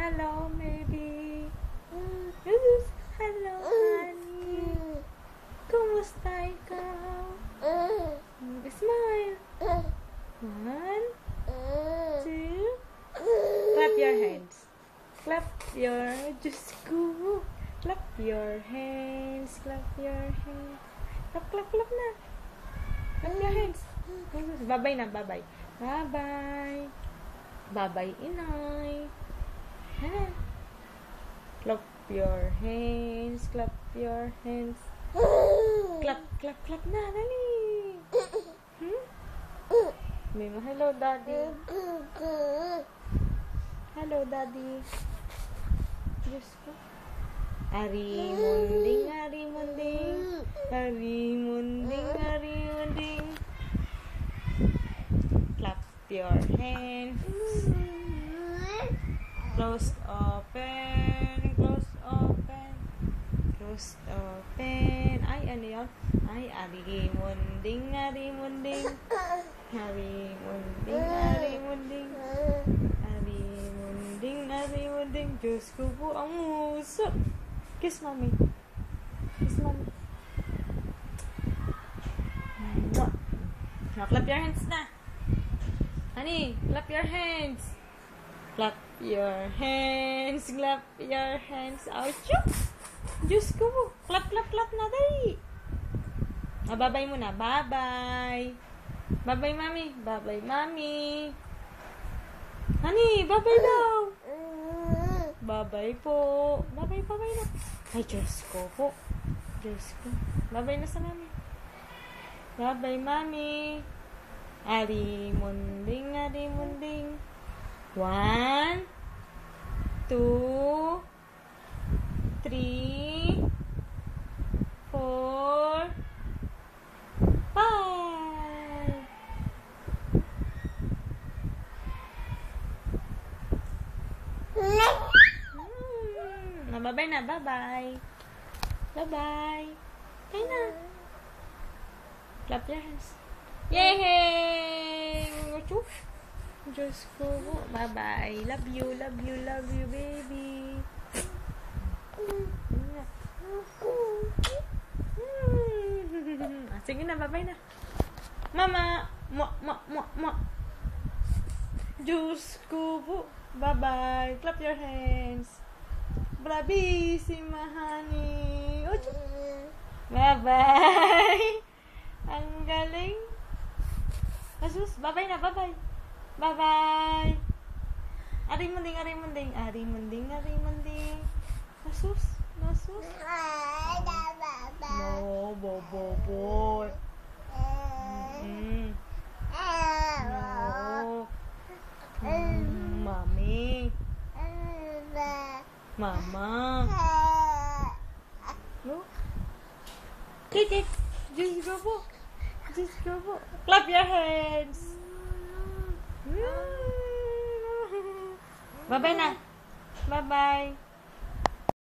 hello, maybe. Jesus, hello, honey. Kumusta ikaw? Smile. 1, 2. Clap your hands. Clap your... Diyos ko. Clap your hands. Clap your hands. Clap, clap, clap na. Clap your hands. Bye-bye na, bye-bye. Bye-bye. Bye-bye, inay. Ha? Clap your hands. Clap your hands. Clap, clap, clap na. Dali. May mo, hello, daddy. Hello, daddy. Diyos ko. Ari munding, ari munding. Ari munding, ari munding. Clap your hands. Close, open. Close, open. Close, open. Ay, ano yun? Ay, ari munding, ari munding. Ari munding, ari munding. Ari munding, ari munding. Diyos ko po ang muso. Kiss mommy. Kiss mommy. Now, clap your hands na. Honey, clap your hands. Clap your hands. Clap your hands. Ouch! Diyos ko po. Clap, clap, clap na dali. Bye-bye muna. Bye-bye. Bye-bye, mami. Bye-bye, mami. Honey, bye-bye daw. Bye-bye po. Bye-bye, bye-bye na. Ay, Diyos ko po. Diyos ko. Bye-bye na sa mami. Bye-bye, mami. Ari munding, ari munding. 1, 2, 3, 4, 5. Bye-bye na, bye-bye. Bye-bye. Bye na. Clap your hands. Yay! Diyos ko. Bye-bye. Love you, love you, love you, baby. Sige na, bye-bye na. Mama! Mwah. Diyos ko po. Bye-bye. Clap your hands. Bravissima, honey. Bye-bye. Ang galing. Asus, bye-bye na, bye-bye. Bye-bye. Ari munding, ari munding. Ari munding, ari munding. Asus, asus. No, bobo. No. Mami. Mama. No. Kik. Just go po. Just go po. Clap your hands. Bye-bye na. Bye-bye.